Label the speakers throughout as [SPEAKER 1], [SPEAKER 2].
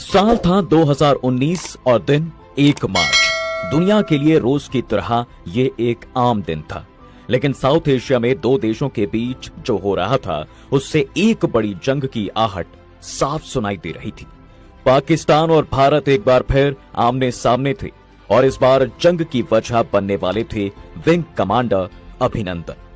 [SPEAKER 1] साल था 2019 और दिन 1 मार्च। दुनिया के लिए रोज की तरह ये एक आम दिन था, लेकिन साउथ एशिया में दो देशों के बीच जो हो रहा था उससे एक बड़ी जंग की आहट साफ सुनाई दे रही थी। पाकिस्तान और भारत एक बार फिर आमने सामने थे और इस बार जंग की वजह बनने वाले थे विंग कमांडर अभिनंदन।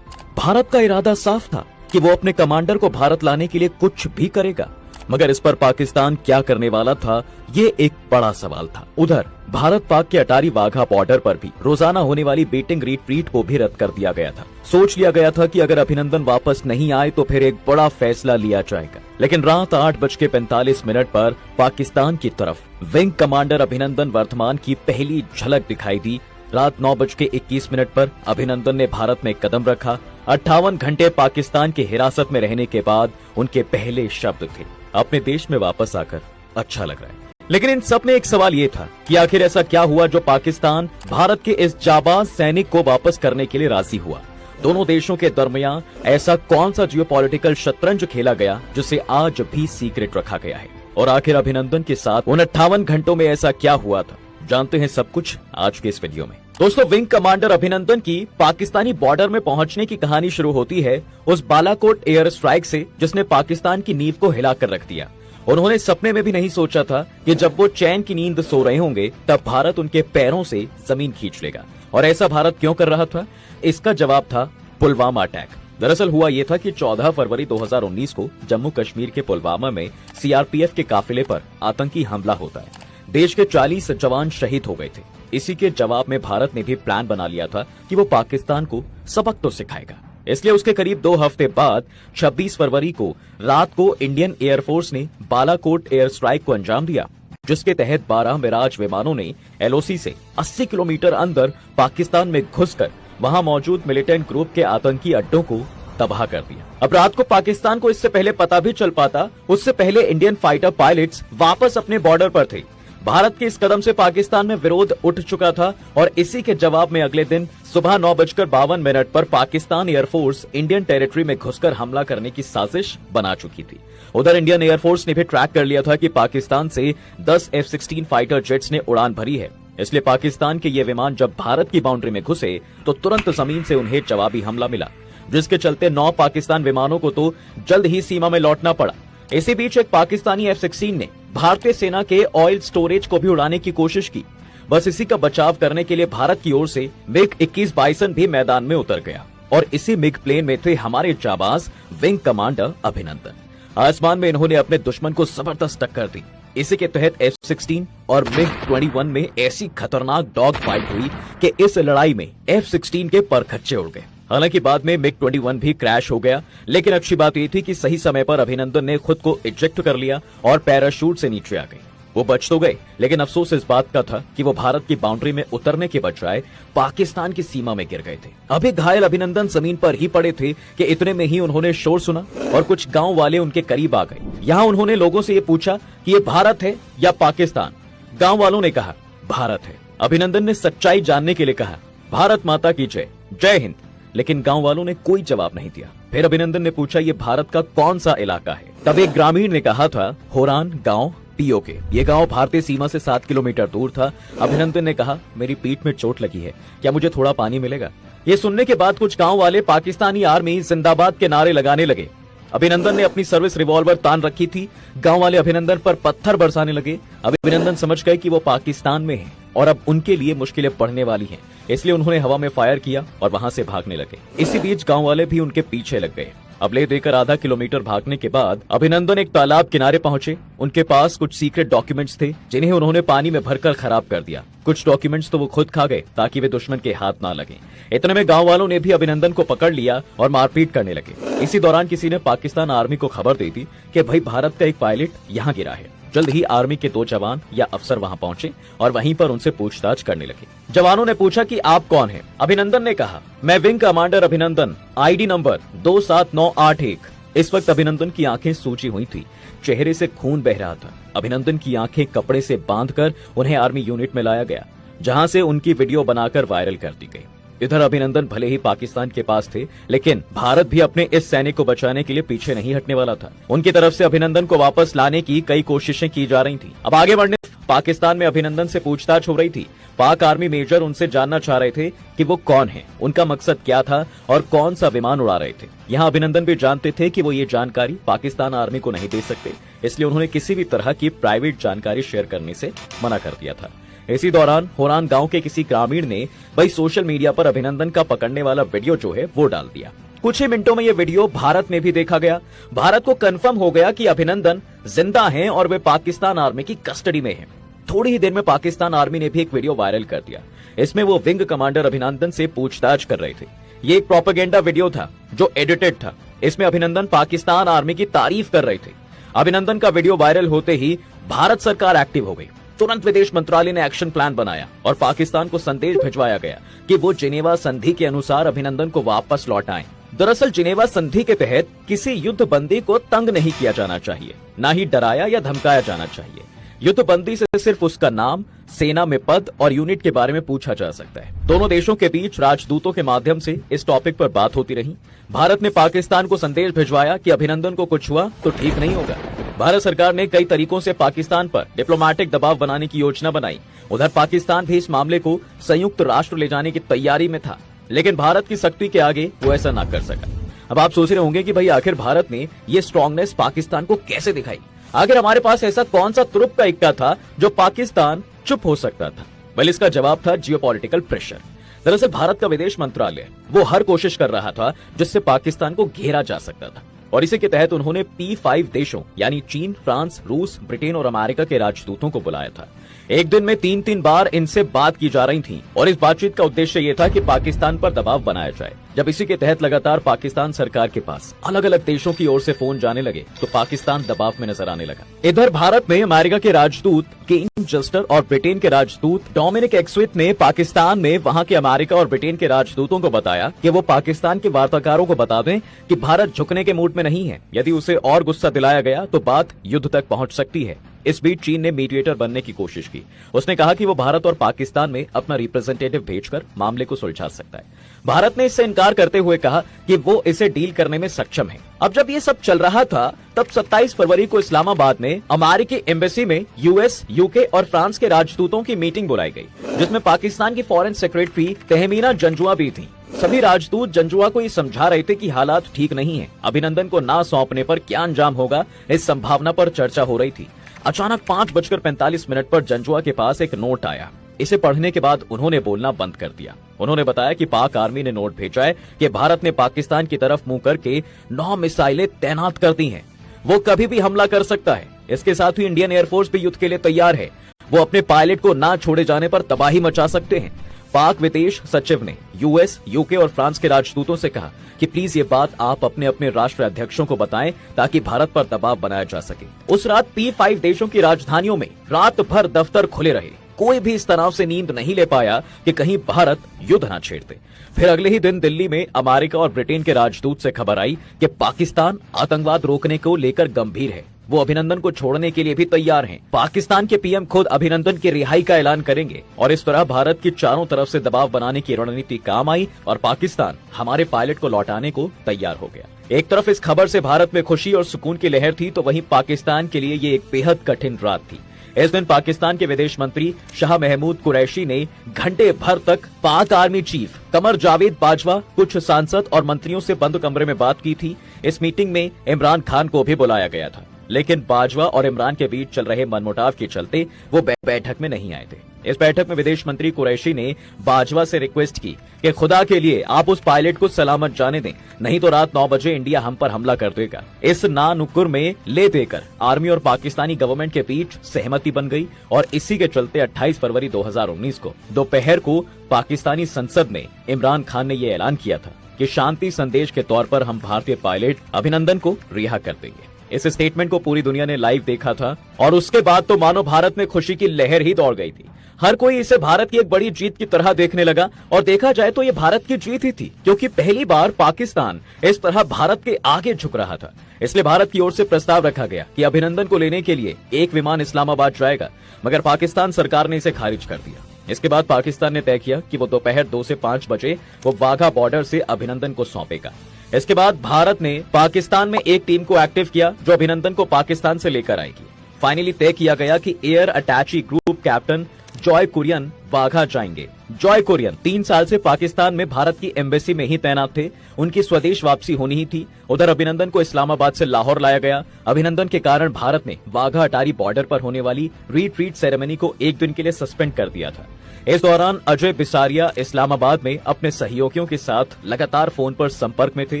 [SPEAKER 1] भारत का इरादा साफ था कि वो अपने कमांडर को भारत लाने के लिए कुछ भी करेगा, मगर इस पर पाकिस्तान क्या करने वाला था, ये एक बड़ा सवाल था। उधर भारत पाक के अटारी वाघा बॉर्डर पर भी रोजाना होने वाली बीटिंग रिट्रीट को भी रद्द कर दिया गया था। सोच लिया गया था कि अगर अभिनंदन वापस नहीं आए तो फिर एक बड़ा फैसला लिया जाएगा, लेकिन रात 8:45 पर पाकिस्तान की तरफ विंग कमांडर अभिनंदन वर्धमान की पहली झलक दिखाई दी। रात 9:21 पर अभिनंदन ने भारत में कदम रखा। 58 घंटे पाकिस्तान की हिरासत में रहने के बाद उनके पहले शब्द थे, अपने देश में वापस आकर अच्छा लग रहा है। लेकिन इन सब में एक सवाल ये था कि आखिर ऐसा क्या हुआ जो पाकिस्तान भारत के इस जाबाज सैनिक को वापस करने के लिए राजी हुआ। दोनों देशों के दरमियान ऐसा कौन सा जियोपॉलिटिकल शतरंज खेला गया जिसे आज भी सीक्रेट रखा गया है, और आखिर अभिनंदन के साथ उन 58 घंटों में ऐसा क्या हुआ था, जानते हैं सब कुछ आज के इस वीडियो में। दोस्तों, विंग कमांडर अभिनंदन की पाकिस्तानी बॉर्डर में पहुंचने की कहानी शुरू होती है उस बालाकोट एयर स्ट्राइक से जिसने पाकिस्तान की नींव को हिलाकर रख दिया। उन्होंने सपने में भी नहीं सोचा था कि जब वो चैन की नींद सो रहे होंगे तब भारत उनके पैरों से जमीन खींच लेगा। और ऐसा भारत क्यों कर रहा था, इसका जवाब था पुलवामा अटैक। दरअसल हुआ यह था कि 14 फरवरी 2019 को जम्मू कश्मीर के पुलवामा में सीआरपीएफ के काफिले पर आतंकी हमला होता है। देश के 40 जवान शहीद हो गए थे। इसी के जवाब में भारत ने भी प्लान बना लिया था कि वो पाकिस्तान को सबक तो सिखाएगा। इसलिए उसके करीब 2 हफ्ते बाद 26 फरवरी को रात को इंडियन एयरफोर्स ने बालाकोट एयर स्ट्राइक को अंजाम दिया, जिसके तहत 12 मिराज विमानों ने एलओसी से 80 किलोमीटर अंदर पाकिस्तान में घुसकर वहां मौजूद मिलिटेंट ग्रुप के आतंकी अड्डों को तबाह कर दिया। अब रात को पाकिस्तान को इससे पहले पता भी चल पाता, उससे पहले इंडियन फाइटर पायलट्स वापस अपने बॉर्डर पर थे। भारत के इस कदम से पाकिस्तान में विरोध उठ चुका था और इसी के जवाब में अगले दिन सुबह 9:52 पर पाकिस्तान एयरफोर्स इंडियन टेरिटरी में घुसकर हमला करने की साजिश बना चुकी थी। उधर इंडियन एयरफोर्स ने भी ट्रैक कर लिया था कि पाकिस्तान से 10 F-16 फाइटर जेट्स ने उड़ान भरी है। इसलिए पाकिस्तान के ये विमान जब भारत की बाउंड्री में घुसे तो तुरंत जमीन से उन्हें जवाबी हमला मिला, जिसके चलते 9 पाकिस्तान विमानों को तो जल्द ही सीमा में लौटना पड़ा। इसी बीच एक पाकिस्तानी F-16 ने भारतीय सेना के ऑयल स्टोरेज को भी उड़ाने की कोशिश की। बस इसी का बचाव करने के लिए भारत की ओर से MiG-21 बाइसन भी मैदान में उतर गया और इसी मिग प्लेन में थे हमारे जाबाज विंग कमांडर अभिनंदन। आसमान में इन्होंने अपने दुश्मन को जबरदस्त टक्कर दी। इसी के तहत F-16 और MiG-21 में ऐसी खतरनाक डॉग फाइट हुई कि इस लड़ाई में F-16 के परखच्चे उड़ गए। हालांकि बाद में MiG-21 भी क्रैश हो गया, लेकिन अच्छी बात यह थी कि सही समय पर अभिनंदन ने खुद को इजेक्ट कर लिया और पैराशूट से नीचे आ गए। वो बच तो गए, लेकिन अफसोस इस बात का था कि वो भारत की बाउंड्री में उतरने के बजाय पाकिस्तान की सीमा में गिर गए थे। अभी घायल अभिनंदन जमीन पर ही पड़े थे कि इतने में ही उन्होंने शोर सुना और कुछ गांव वाले उनके करीब आ गए। यहाँ उन्होंने लोगों से ये पूछा कि ये भारत है या पाकिस्तान। गाँव वालों ने कहा भारत है। अभिनंदन ने सच्चाई जानने के लिए कहा भारत माता की जय, जय हिंद, लेकिन गांव वालों ने कोई जवाब नहीं दिया। फिर अभिनंदन ने पूछा ये भारत का कौन सा इलाका है। तब एक ग्रामीण ने कहा था होरान गांव पीओके। ये गांव भारतीय सीमा से 7 किलोमीटर दूर था। अभिनंदन ने कहा मेरी पीठ में चोट लगी है, क्या मुझे थोड़ा पानी मिलेगा। ये सुनने के बाद कुछ गांव वाले पाकिस्तानी आर्मी जिंदाबाद के नारे लगाने लगे। अभिनंदन ने अपनी सर्विस रिवॉल्वर तान रखी थी। गांव वाले अभिनंदन पर पत्थर बरसाने लगे। अभिनंदन समझ गए कि वो पाकिस्तान में हैं और अब उनके लिए मुश्किलें पड़ने वाली हैं, इसलिए उन्होंने हवा में फायर किया और वहां से भागने लगे। इसी बीच गांव वाले भी उनके पीछे लग गए। अब ले देकर आधा किलोमीटर भागने के बाद अभिनंदन एक तालाब किनारे पहुंचे। उनके पास कुछ सीक्रेट डॉक्यूमेंट्स थे जिन्हें उन्होंने पानी में भरकर खराब कर दिया। कुछ डॉक्यूमेंट्स तो वो खुद खा गए ताकि वे दुश्मन के हाथ ना लगे। इतने में गांव वालों ने भी अभिनंदन को पकड़ लिया और मारपीट करने लगे। इसी दौरान किसी ने पाकिस्तान आर्मी को खबर दे दी कि भाई भारत का एक पायलट यहाँ गिरा है। जल्द ही आर्मी के 2 जवान या अफसर वहां पहुंचे और वहीं पर उनसे पूछताछ करने लगे। जवानों ने पूछा कि आप कौन हैं? अभिनंदन ने कहा मैं विंग कमांडर अभिनंदन, आईडी नंबर 27981। इस वक्त अभिनंदन की आंखें सूजी हुई थी, चेहरे से खून बह रहा था। अभिनंदन की आंखें कपड़े से बांधकर उन्हें आर्मी यूनिट में लाया गया, जहां से उनकी वीडियो बनाकर वायरल कर दी गई। इधर अभिनंदन भले ही पाकिस्तान के पास थे, लेकिन भारत भी अपने इस सैनिक को बचाने के लिए पीछे नहीं हटने वाला था। उनकी तरफ से अभिनंदन को वापस लाने की कई कोशिशें की जा रही थी। अब आगे बढ़ने पाकिस्तान में अभिनंदन से पूछताछ हो रही थी। पाक आर्मी मेजर उनसे जानना चाह रहे थे कि वो कौन है, उनका मकसद क्या था और कौन सा विमान उड़ा रहे थे। यहाँ अभिनंदन भी जानते थे कि वो ये जानकारी पाकिस्तान आर्मी को नहीं दे सकते, इसलिए उन्होंने किसी भी तरह की प्राइवेट जानकारी शेयर करने से मना कर दिया था। इसी दौरान होरान गांव के किसी ग्रामीण ने भाई सोशल मीडिया पर अभिनंदन का पकड़ने वाला वीडियो जो है वो डाल दिया। कुछ ही मिनटों में ये वीडियो भारत में भी देखा गया। भारत को कंफर्म हो गया कि अभिनंदन जिंदा हैं और वे पाकिस्तान आर्मी की कस्टडी में हैं। थोड़ी ही देर में पाकिस्तान आर्मी ने भी एक वीडियो वायरल कर दिया। इसमें वो विंग कमांडर अभिनंदन से पूछताछ कर रहे थे। ये एक प्रोपेगेंडा वीडियो था जो एडिटेड था। इसमें अभिनंदन पाकिस्तान आर्मी की तारीफ कर रहे थे। अभिनंदन का वीडियो वायरल होते ही भारत सरकार एक्टिव हो गई। तुरंत विदेश मंत्रालय ने एक्शन प्लान बनाया और पाकिस्तान को संदेश भिजवाया गया कि वो जिनेवा संधि के अनुसार अभिनंदन को वापस लौटाएं। दरअसल जिनेवा संधि के तहत किसी युद्ध बंदी को तंग नहीं किया जाना चाहिए, न ही डराया या धमकाया जाना चाहिए। युद्ध बंदी से सिर्फ उसका नाम, सेना में पद और यूनिट के बारे में पूछा जा सकता है। दोनों देशों के बीच राजदूतों के माध्यम से इस टॉपिक पर बात होती रही। भारत ने पाकिस्तान को संदेश भिजवाया कि अभिनंदन को कुछ हुआ तो ठीक नहीं होगा। भारत सरकार ने कई तरीकों से पाकिस्तान पर डिप्लोमेटिक दबाव बनाने की योजना बनाई। उधर पाकिस्तान भी इस मामले को संयुक्त राष्ट्र ले जाने की तैयारी में था, लेकिन भारत की सख्ती के आगे वो ऐसा ना कर सका। अब आप सोच रहे होंगे कि भाई आखिर भारत ने ये स्ट्रांगनेस पाकिस्तान को कैसे दिखाई? आखिर हमारे पास ऐसा कौन सा तुरुप का इक्का था जो पाकिस्तान चुप हो सकता था? वेल, इसका जवाब था जियोपॉलिटिकल प्रेशर। दरअसल भारत का विदेश मंत्रालय वो हर कोशिश कर रहा था जिससे पाकिस्तान को घेरा जा सकता था, और इसी के तहत उन्होंने P5 देशों यानी चीन, फ्रांस, रूस, ब्रिटेन और अमेरिका के राजदूतों को बुलाया था। एक दिन में 3-3 बार इनसे बात की जा रही थी और इस बातचीत का उद्देश्य ये था कि पाकिस्तान पर दबाव बनाया जाए। जब इसी के तहत लगातार पाकिस्तान सरकार के पास अलग अलग देशों की ओर से फोन जाने लगे तो पाकिस्तान दबाव में नजर आने लगा। इधर भारत में अमेरिका के राजदूत केन जस्टर और ब्रिटेन के राजदूत डोमिनिक एक्सविथ ने पाकिस्तान में वहां के अमेरिका और ब्रिटेन के राजदूतों को बताया कि वो पाकिस्तान के वार्ताकारों को बता दें कि भारत झुकने के मूड में नहीं है। यदि उसे और गुस्सा दिलाया गया तो बात युद्ध तक पहुंच सकती है। इस बीच चीन ने मीडिएटर बनने की कोशिश की। उसने कहा कि वो भारत और पाकिस्तान में अपना रिप्रेजेंटेटिव भेजकर मामले को सुलझा सकता है। भारत ने इससे इनकार करते हुए कहा कि वो इसे डील करने में सक्षम है। अब जब ये सब चल रहा था तब 27 फरवरी को इस्लामाबाद में अमेरिकी एम्बेसी में यूएस, यूके और फ्रांस के राजदूतों की मीटिंग बुलाई गई, जिसमें पाकिस्तान की फॉरेन सेक्रेटरी तहमीना जंजुआ भी थी। सभी राजदूत जंजुआ को ये समझा रहे थे कि हालात ठीक नहीं है। अभिनंदन को ना सौंपने पर क्या अंजाम होगा, इस संभावना पर चर्चा हो रही थी। अचानक 5:45 पर जंजुआ के पास एक नोट आया। इसे पढ़ने के बाद उन्होंने बोलना बंद कर दिया। उन्होंने बताया कि पाक आर्मी ने नोट भेजा है कि भारत ने पाकिस्तान की तरफ मुंह करके 9 मिसाइलें तैनात कर दी हैं। वो कभी भी हमला कर सकता है। इसके साथ ही इंडियन एयरफोर्स भी युद्ध के लिए तैयार है। वो अपने पायलट को ना छोड़े जाने पर तबाही मचा सकते हैं। पाक विदेश सचिव ने यूएस, यूके और फ्रांस के राजदूतों से कहा कि प्लीज ये बात आप अपने अपने राष्ट्र अध्यक्षों को बताएं ताकि भारत पर दबाव बनाया जा सके। उस रात P5 देशों की राजधानियों में रात भर दफ्तर खुले रहे। कोई भी इस तनाव से नींद नहीं ले पाया कि कहीं भारत युद्ध न छेड़ दे। फिर अगले ही दिन दिल्ली में अमेरिका और ब्रिटेन के राजदूत से खबर आई कि पाकिस्तान आतंकवाद रोकने को लेकर गंभीर है। वो अभिनंदन को छोड़ने के लिए भी तैयार हैं। पाकिस्तान के पीएम खुद अभिनंदन की रिहाई का ऐलान करेंगे और इस तरह भारत की चारों तरफ से दबाव बनाने की रणनीति काम आई और पाकिस्तान हमारे पायलट को लौटाने को तैयार हो गया। एक तरफ इस खबर से भारत में खुशी और सुकून की लहर थी, तो वहीं पाकिस्तान के लिए ये एक बेहद कठिन रात थी। इस दिन पाकिस्तान के विदेश मंत्री शाह महमूद कुरैशी ने घंटे भर तक पाक आर्मी चीफ कमर जावेद बाजवा, कुछ सांसद और मंत्रियों से बंद कमरे में बात की थी। इस मीटिंग में इमरान खान को भी बुलाया गया था, लेकिन बाजवा और इमरान के बीच चल रहे मनमुटाव के चलते वो बैठक में नहीं आए थे। इस बैठक में विदेश मंत्री कुरैशी ने बाजवा से रिक्वेस्ट की कि खुदा के लिए आप उस पायलट को सलामत जाने दें, नहीं तो रात 9 बजे इंडिया हम पर हमला कर देगा। इस ना नुक्कुर में ले देकर आर्मी और पाकिस्तानी गवर्नमेंट के बीच सहमति बन गई और इसी के चलते 28 फरवरी 2019 को दोपहर को पाकिस्तानी संसद में इमरान खान ने ये ऐलान किया था कि शांति संदेश के तौर पर हम भारतीय पायलट अभिनंदन को रिहा कर देंगे। इस स्टेटमेंट को पूरी दुनिया ने लाइव देखा था और उसके बाद तो मानो भारत में खुशी की लहर ही दौड़ गई थी। हर कोई इसे भारत की एक बड़ी जीत की तरह देखने लगा और देखा जाए तो ये भारत की जीत ही थी, क्योंकि पहली बार पाकिस्तान इस तरह भारत के आगे झुक रहा था। इसलिए भारत की ओर से प्रस्ताव रखा गया कि अभिनंदन को लेने के लिए एक विमान इस्लामाबाद जाएगा, मगर पाकिस्तान सरकार ने इसे खारिज कर दिया। इसके बाद पाकिस्तान ने तय किया कि वो दोपहर 2 से 5 बजे वो वाघा बॉर्डर से अभिनंदन को सौंपेगा। इसके बाद भारत ने पाकिस्तान में एक टीम को एक्टिव किया जो अभिनंदन को पाकिस्तान से लेकर आएगी। फाइनली तय किया गया कि air attache group captain Joy Kurian Wagah जाएंगे। जॉय कुरियन 3 साल से पाकिस्तान में भारत की एम्बेसी में ही तैनात थे। उनकी स्वदेश वापसी होनी ही थी। उधर अभिनंदन को इस्लामाबाद से लाहौर लाया गया। अभिनंदन के कारण भारत ने वाघा अटारी बॉर्डर पर होने वाली रिट्रीट सेरेमनी को 1 दिन के लिए सस्पेंड कर दिया था। इस दौरान अजय बिसारिया इस्लामाबाद में अपने सहयोगियों के साथ लगातार फोन पर संपर्क में थे।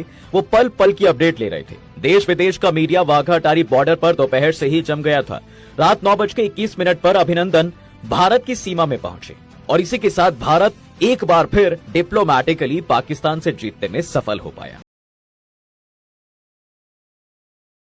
[SPEAKER 1] वो पल पल की अपडेट ले रहे थे। देश विदेश का मीडिया वाघा अटारी बॉर्डर पर दोपहर से ही जम गया था। रात 9:21 पर अभिनंदन भारत की सीमा में पहुंचे और इसी के साथ भारत एक बार फिर डिप्लोमैटिकली पाकिस्तान से जीतने में सफल हो पाया।